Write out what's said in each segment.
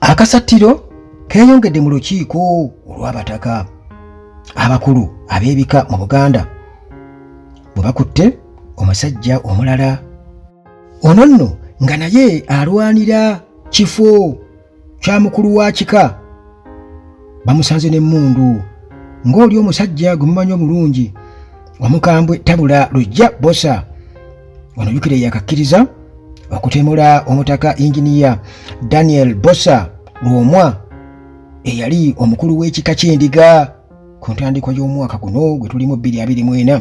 Akasatiro keeyongedde mu lukiiko olw'abataka abakulu ab'ebika mu Buganda bwe bakutte omusajja omulala. Ono nno nga naye alwanira kifo kya mukulu wa kika. Bamusanze n'emmundu ng'oli omusajja gwe mumanyi omulungi omukambwe tabula Lujja Bosa. Ono Yukire yakakkiriza okutemula omutaka Inginiya Daniel Bosa Lwomwa eyali omukulu w'ekika ky'endiga ku ntandikwa y'omwaka guno gwe tulimu 2024.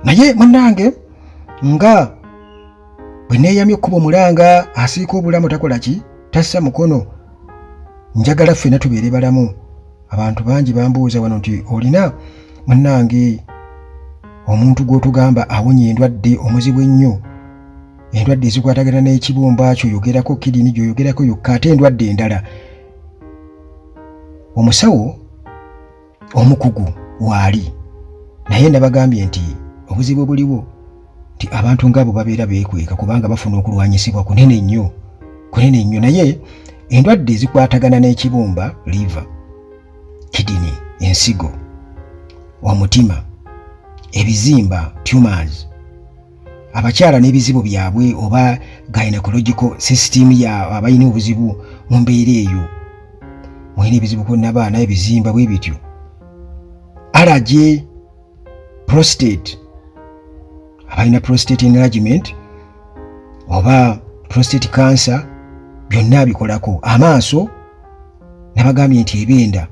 Naye munnange nga bwe neeyamye okkuba omulanga asiika obulamu takola ki tassa mukono. Njagala ffenna tubeere balamu. Abantu bangi bambuuza wano nti olina munnange omuntu gw'otugamba awonye endwadde omuzibu ennyo, endwadde ezikwatagana n'ekibumba ky'oyogerako, kidini gy'oyogerako yokka, ate endwadde endala. Omusawo omukugu waali naye nabagambye nti obuzibu obuliwo nti abantu ng'abo babeera beekweka kubanga bafuna okulwanyisibwa kunene nnyo. Naye endwadde ezikwatagana n'ekibumba, liver, kidini, ensigo, omutima, ebizimba, tumors, abakyala n'ebizibu byabwe oba gynecological system ya abayina obuzibu mu mbeera eyo, mulina ebizibu n'abaana, ebizimba bwe bityo, allergy, prostate, abalina prostate enlargement oba prostate cancer, byonna bikolako. Amaaso nabagambye nti ebenda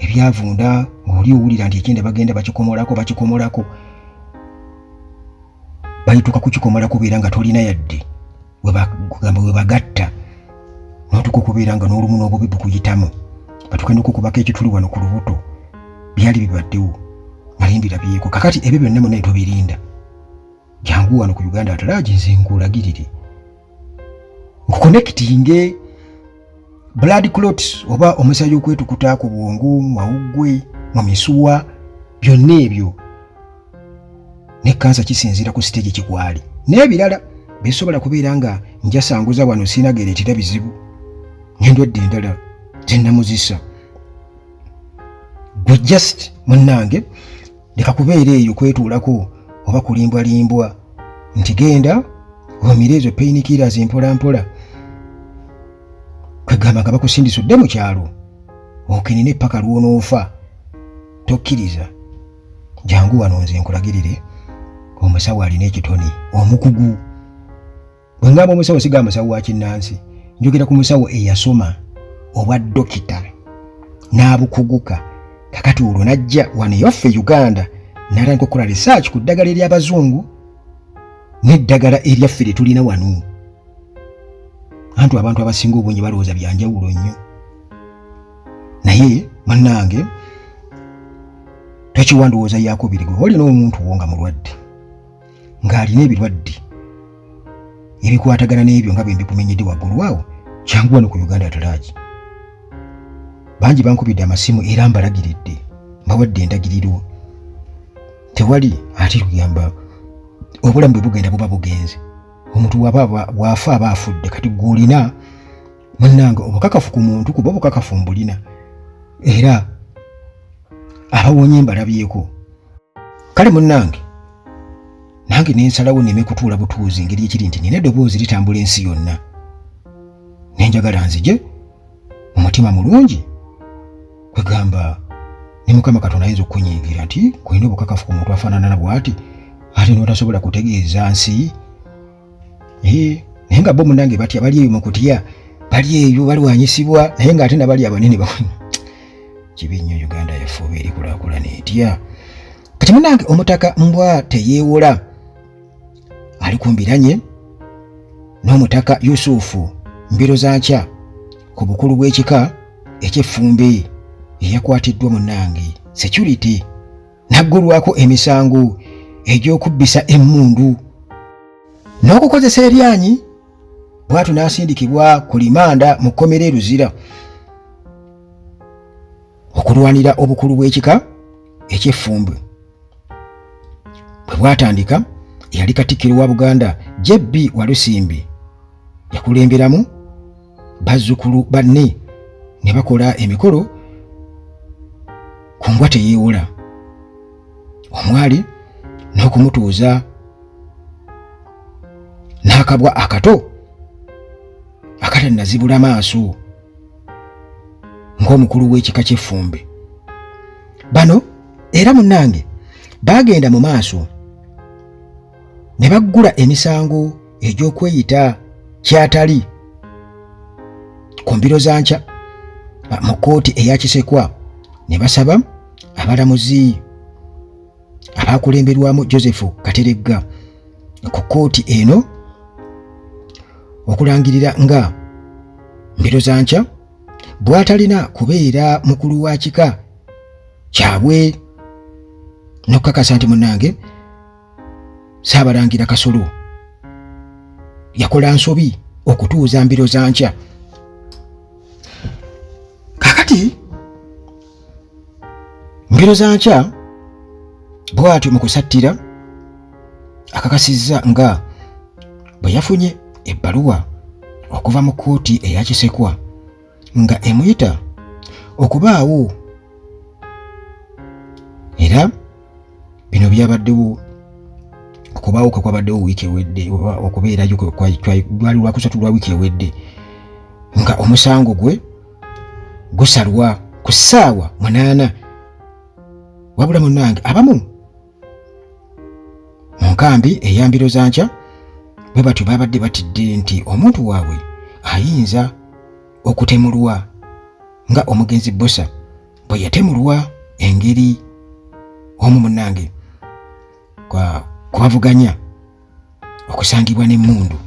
ebyavunda ng'oli owulira nti ekyenda bagenda bakikomolako balituuka kukikomolako kubeera nga tolina yadde we bagatta n'otuka okubeera nga n'olumu n'obubi bukuyitamu. Batuuka n'okukubako ekituli wano ku lubuto byali bibaddewo nali mbirabyeko. Kakati ebyo byonna munaye tobirinda. Jangu wano ku Uganda Atalagi nze nkulagirire nkuconnectinge blood clots oba omusaayi okwetukuta ku bwongo, mawuggwe, mu misuwa, byonna ebyo ne kansa kisinziira ku stage kikwali n'ebirala bisobola kubeera nga njasanguza wano sinagereetera bizibu n'endwadde endala zenamuzisa. Gwe just munnange leka kubeera eyo kwetuulako oba kulimbwalimbwa nti genda omire ezo painkillers mpolampola kwegamba nga bakusindisudde mu kyalo okenine paka lwonoofa. Tokkiriza. Jangu wano nze nkulagirire omusawo alina ekitoni omukugu. Bwe ngamba omusawo sigamba musawo wa kinnansi, njogera ku musawo eyasoma obwa dokita n'abukuguka. Kakati olwo najja wano yaffe Uganda n'atandika okukola research ku ddagala ery'abazungu n'eddagala eryaffe lye tulina wano. Antu abantu abasinga obungi balowooza byanjawulo nnyo. Naye munnange tokiwandowooza yakubiri gwe olina omuntu wo nga mulwadde ng'alina ebirwadde ebikwatagana n'ebyo nga bwe mbikumenyedde waggulu awo, kyangu wano ku Uganda Atalagi. Bangi bankubidde amasimu era mbalagiridde mbawadde endagiriro. Tewali ate kugamba obulamu bwe bugenda buba bugenze. Omuntu bw'afa aba afudde. Kati gw'olina munnange obukakafu ku muntu kuba obukakafu mbulina era abawonye mbalabyeko. Kale munnange nange nensalawo neme kutuula butuuzi engeri ekiri nti nina eddoboozi litambula ensi yonna nenjagala nzije mu mutima mulungi kwegamba ne Mukama Katonda ayinza okunyiigira nti kulina obukakafu ku muntu afaanana na bw'ati ate n'otasobola kutegeeza nsi. Naye nga bo munnange batya bali eyo mu kutya, bali eyo balwanyisibwa naye ng'ate nabali abanene kibi nnyo Uganda yaffe oba erikulaakulana etya. Kati munnange omutaka mbwa teyeewola ali kumbiranye n'omutaka Yusufu Mbiro Zankya ku bukulu bw'ekika eky'Effumbe eyakwatiddwa munnange security naggulwako emisango egy'okubbisa emmundu n'okukozesa eryanyi. Bw'atyo n'asindikibwa ku limanda mu kkomera Luzira okulwanira obukulu bw'ekika eky'Effumbe. Bwe bwatandika yali Katikkiro wa Buganda JB Walusimbi yakulemberamu bazzukulu banne ne bakola emikolo ku ngwa teyeewola, omwali n'okumutuuza n'akabwa akato akatanazibula maaso ng'omukulu w'ekika ky'effumbe. Bano era munnange baagenda mu maaso ne baggula emisango egy'okweyita kyatali ku mbiro za nkya mu kkooti eya Kisekwa, ne basaba abalamuzi abaakulemberwamu Joseph Kateregga ku kkooti eno okulangirira nga mbiro za nkya bw'atalina kubeera mukulu wa kika kyabwe, n'okukakasa nti munnange Ssaabalangira Kasolo yakola nsobi okutuuza mbiro za nkya. Kakati mbiro za nkya bw'atyo mu kusattira akakasizza nga bwe yafunye ebbaluwa okuva mu kkooti eya Kisekwa nga emuyita okubaawo, era bino byabaddewo okubaawo kwe kwabaddewo wiiki ewedde, okubeerayo lwali lwakusatu lwa wiiki ewedde, nga omusango gwe gusalwa ku ssaawa 8. Wabula munnange abamu mu nkambi eya mbiro za nkya bwe batyo babadde batidde nti omuntu waabwe ayinza okutemulwa nga omugenzi Bosha bwe yatemulwa engeri omu munnange kwavuganya okusangibwa n'emmundu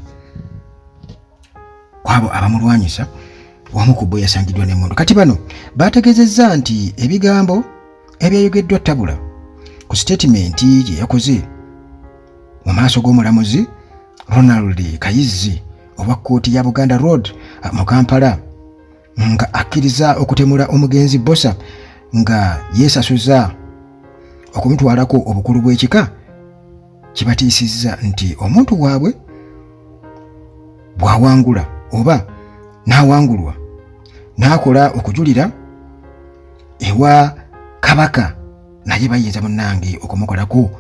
kwabo abamulwanyisa, omu ku bo yasangiddwa n'emmundu. Kati bano baategeezezza nti ebigambo ebyayogeddwa Tabula ku sitatimenti gye yakoze mu maaso g'omulamuzi Ronald Kayizzi owa kkooti ya Buganda Road mu Kampala nga akkiriza okutemula omugenzi Bosha nga yeesasuza okumutwalako obukulu bw'ekika, kibatiisizza nti omuntu waabwe bw'awangula oba n'awangulwa n'akola okujulira ewa kabaka, naye bayinza munnange okumukolako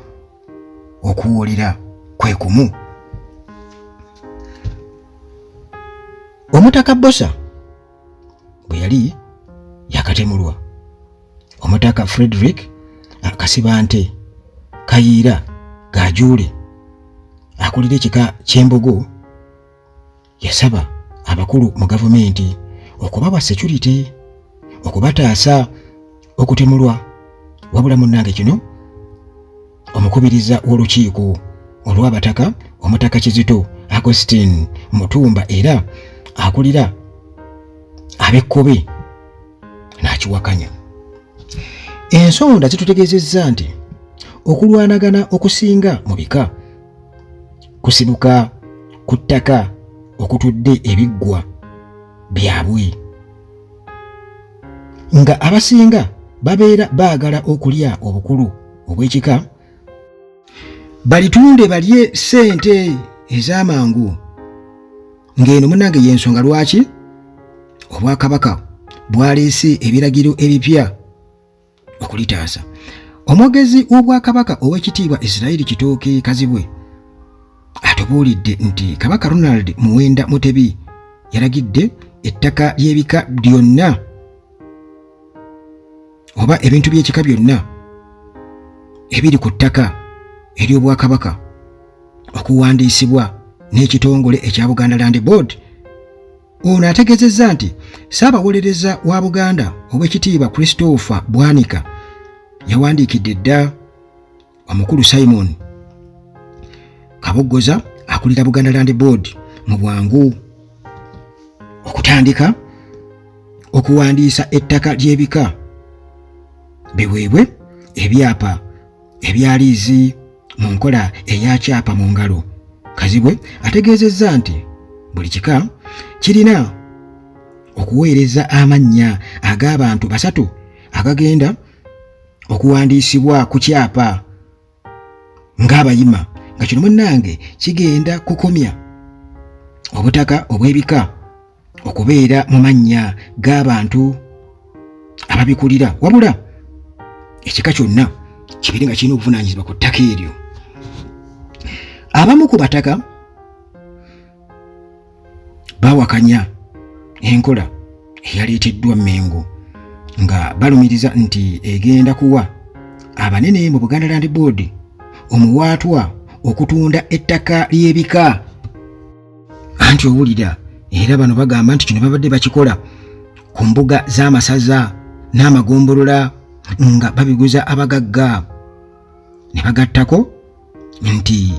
okuwulira kwe kumu. Omutaka Bosha bwe yali yakatemulwa, omutaka Frederick Kasibante Kayiira Gajuule akulira ekika ky'Embogo yasaba abakulu mu gavumenti okubawa security, okubataasa okutemulwa. Wabula munnange kino omukubiriza w'olukiiko olw'abataka omutaka Kizito Augustine Mutumba era akulira ab'ekkobe n'akiwakanya. Ensonda zitutegeezezza nti okulwanagana okusinga mu bika kusibuka ku ttaka okutudde ebiggwa byabwe, nga abasinga babeera baagala okulya obukulu obw'ekika balitunde balye ssente ez'amangu. Ng'eno munnange y'ensonga lwaki Obwakabaka bwaleese ebiragiro ebipya okulitaasa. Omwogezi w'Obwakabaka ow'ekitiibwa Israel Kitooke Kazibwe atubuulidde nti Kabaka Ronald Muwenda Mutebi yalagidde ettaka ly'ebika byonna oba ebintu by'ekika byonna ebiri ku ttaka ery'Obwakabaka okuwandiisibwa n'ekitongole ekya Buganda Land Board. Ono ategeezezza nti Ssaabawolereza wa Buganda ow'ekitiibwa Christopher Bwanika yawandiikidde dda omukulu Simon Kaboggoza akulira Buganda Land Board mu bwangu okutandika okuwandiisa ettaka ly'ebika biweebwe ebyapa ebyaliizi mu nkola eya kyapa mu ngalo. Kazibwe ategeezezza nti buli kika kirina okuweereza amannya ag'abantu 3 agagenda okuwandiisibwa ku kyapa ng'abayima, nga kino munnange kigenda kukomya obutaka obw'ebika okubeera mu mannya g'abantu ababikulira, wabula ekika kyonna kibeere nga kirina obuvunaanyizibwa ku ttaka eryo. Abamu ku bataka baawakanya enkola eyaleeteddwa Mmengo nga balumiriza nti egenda kuwa abanene mu Buganda Land Board omuwaatwa okutunda ettaka ly'ebika. Anti owulira, era bano bagamba nti kino babadde bakikola ku mbuga z'amasaza n'amagombolola nga babiguza abagagga, ne bagattako nti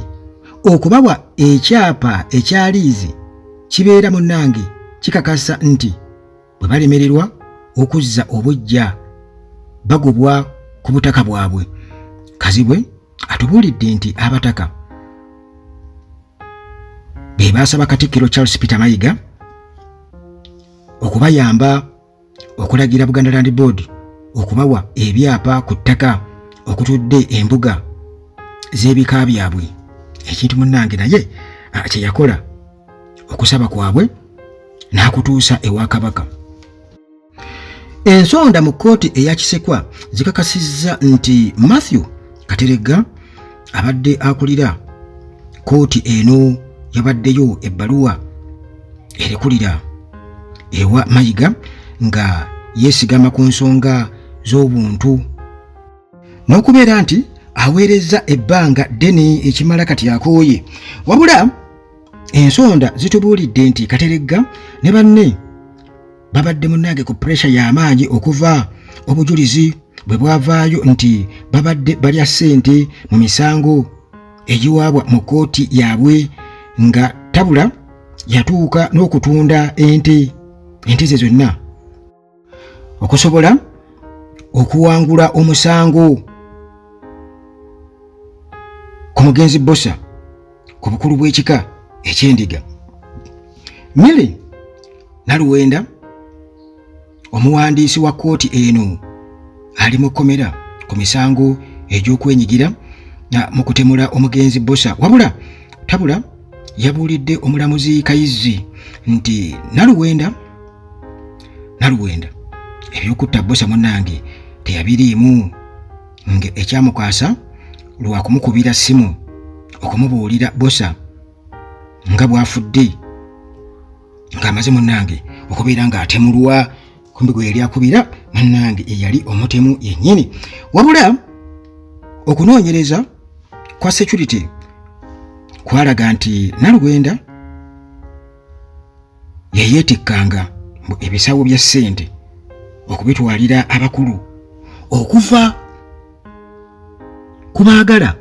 okubawa ekyapa ekya liizi kibeera munnange kikakasa nti bwe balemererwa okuzza obujja bagobwa ku butaka bwabwe. Kazibwe atubuulidde nti abataka be baasaba Katikkiro Charles Peter Mayiga okubayamba okulagira Buganda Land Board okubawa ebyapa ku ttaka okutudde embuga z'ebika byabwe. Ekintu munnange naye kye yakola okusaba kwabwe n'akutuusa ewa Kabaka. Ensonda mu kkooti eya Kisekwa zikakasizza nti Matthew Kateregga abadde akulira kkooti eno yabaddeyo ebbaluwa erekulira ewa Mayiga nga yeesigama ku nsonga z'obuntu n'okubeera nti aweerezza ebbanga ddene ekimala kati akooye. Wabula ensonda zitubuulidde nti Kateregga ne banne babadde munnange ku puresha y'amaanyi okuva obujulizi bwe bwavaayo nti babadde balya ssente mu misango egiwaabwa mu kkooti yaabwe, nga tabula yatuuka n'okutunda ente ze zonna okusobola okuwangula omusango ku mugenzi Bosha ku bukulu bw'ekika eky'endiga. Mary Naluwenda, omuwandiisi wa kkooti eno, ali mu kkomera ku misango egy'okwenyigira mu kutemula omugenzi Bosha. Wabula tabula yabuulidde omulamuzi Kayizzi nti Naluwenda ebyokutta Bosha munnange teyabiriimu, nga ekyamukwasa lwa kumukubira ssimu okumubuulira Bosha nga bw'afudde ng'amaze munnange okubeera ng'atemulwa, kumbi gwe yali akubira munnange eyali omutemu yennyini. Wabula okunoonyereza kwa security kwalaga nti Naluwenda yeyeetikkanga ebisawo bya ssente okubitwalira abakulu okuva ku baagala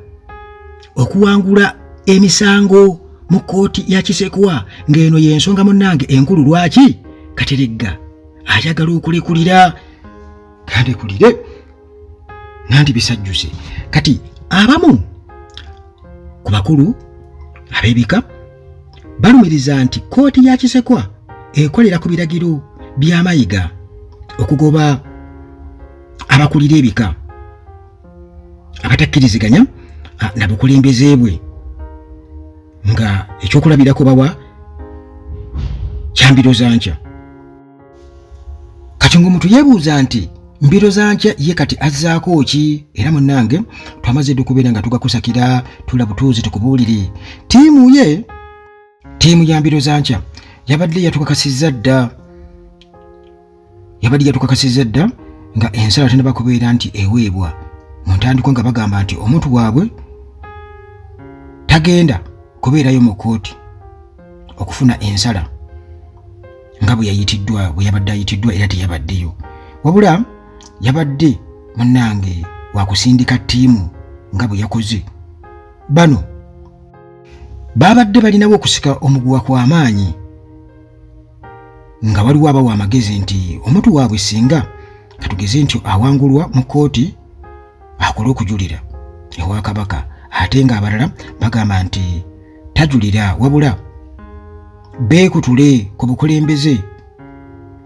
okuwangula emisango mu kkooti ya Kisekwa, ng'eno y'ensonga munnange enkulu. Lwaki Kateregga ayagala okulekulira? Kandekulire nanti bisajjuse. Kati abamu ku bakulu ab'ebika balumiriza nti kkooti ya Kisekwa ekolera ku biragiro bya Mayiga okugoba abakulira ebika abatakkiriziganya na bukulembeze bwe, nga ekyokulabirako bawa kya mbiro za nkya. Kati ng'omuntu yeebuuza nti mbiro za nkya ye kati azzaako ki? Era munnange twamaze dde okubeera nga tugakusakira tula butuuzi tukubuulire. Ttiimu ya mbiro za nkya yabadde yatukakasizza dda nga ensala tennaba kubeera nti eweebwa mu ntandikwa, nga bagamba nti omuntu waabwe tagenda kubeerayo mu kkooti okufuna ensala nga bwe yabadde ayitiddwa era teyabaddeyo. Wabula yabadde munnange wakusindika ttiimu nga bwe yakoze. Bano babadde balinawo okusika omuguwa kw'amaanyi, nga waliwo abawa amagezi nti omuntu waabwe singa katugeze nti awangulwa mu kkooti akole okujulira ewa Kabaka, ate ng'abalala bagamba nti tajulira, wabula beekutule ku bukulembeze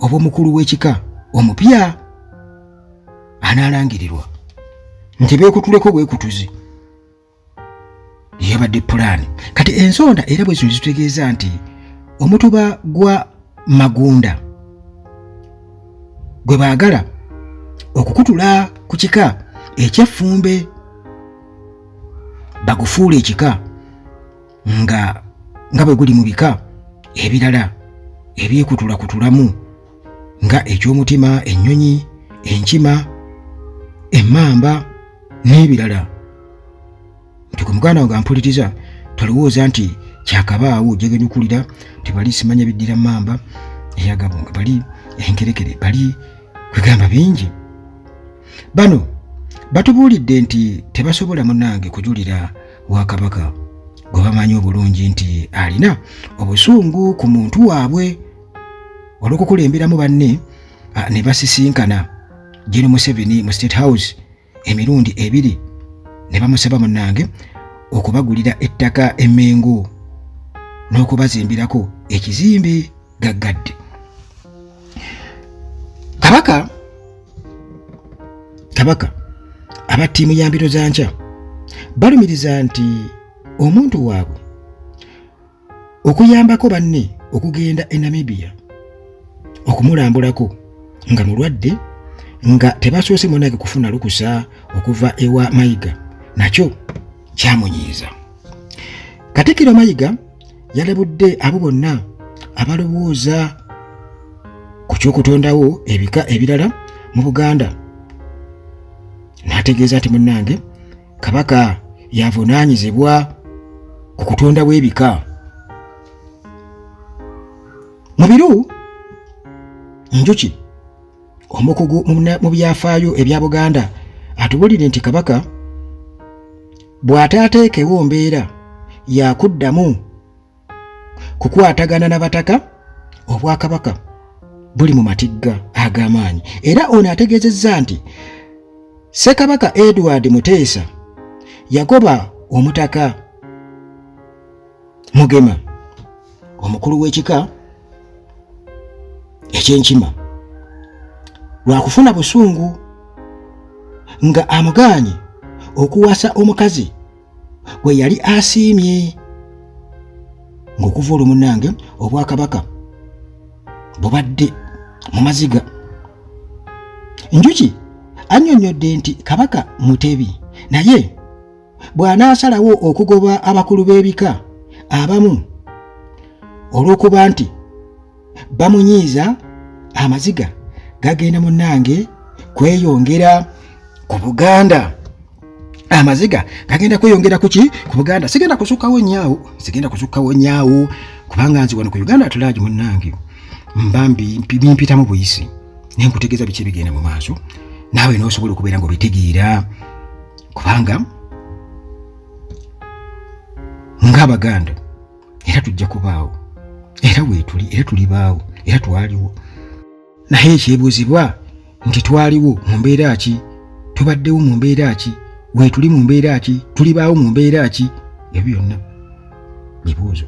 obw'omukulu w'ekika omupya anaalangirirwa, nti beekutuleko bwekutuzi. Yabadde pulaani. Kati ensonda era bwe zino zitutegeeza nti omutuba gwa magunda gwe baagala okukutula ku kika eky'effumbe bagufuula ekika nga bwe guli mu bika ebirala ebyekutulakutulamu nga eky'omutima, ennyonyi, enkima, emmamba n'ebirala. Nti ku muganda wange ampuliriza tolowooza nti kyakabaawo jegenyukulira tebali simanya biddira mamba eyagabunga bali enkerekere bali kwegamba bingi. Bano batubuulidde nti tebasobola munnange kujulira wa Kabaka gwe bamanyi obulungi nti alina obusungu ku muntu waabwe olw'okukulemberamu banne ne basisinkana Gen. Museveni mu State House emirundi ebiri ne bamusaba munnange okubagulira ettaka e Mengo n'okubazimbirako ekizimbe gaggadde. Kabaka aba ttiimu ya mbiro za nkya balumiriza nti omuntu waabwe okuyambako banne okugenda e Namibia okumulambulako nga mulwadde nga tebasoose munnange kufuna lukusa okuva ewa Mayiga nakyo kyamunyiiza. Katikkiro Mayiga yalabudde abo bonna abalowooza ku ky'okutondawo ebika ebirala mu Buganda n'ategeeza nti munnange Kabaka yavunaanyizibwa ku kutondawo ebika. Mu biru Njuki omukugu mu byafaayo ebya Buganda atubulire nti Kabaka bw'ataateekewo mbeera yakuddamu kukwatagana n'abataka Obwakabaka buli mu matigga ag'amaanyi, era ono ategeezezza nti Ssekabaka Edward Muteesa yagoba omutaka Mugema omukulu w'ekika eky'Enkima lwakufuna busungu nga amugaanye okuwasa omukazi gwe yali asiimye ng'okuva olwo munnange Obwakabaka bubadde mu maziga. Njuki annyonnyodde nti Kabaka mutebi naye bw'anaasalawo okugoba abakulu b'ebika abamu olw'okuba nti bamunyiiza, amaziga gagenda munnange kweyongera ku Buganda. Amaziga gagenda kweyongera ku Buganda. Sigenda kusukkawo nyaawo kubanga nzi wano ku Uganda atulagi munnange mbambi mpitamu buyisi naye nkutegeeza biki ebigenda mu maaso naawe n'osobola okubeera ng'obitegeera kubanga ng'Abaganda era tujja kubaawo era weetuli era tulibaawo era twaliwo, naye ekyebuuzibwa nti twaliwo mu mbeera ki, tubaddewo mu mbeera ki, weetuli mu mbeera ki, tulibaawo mu mbeera ki? Ebyo byonna bibuuzo.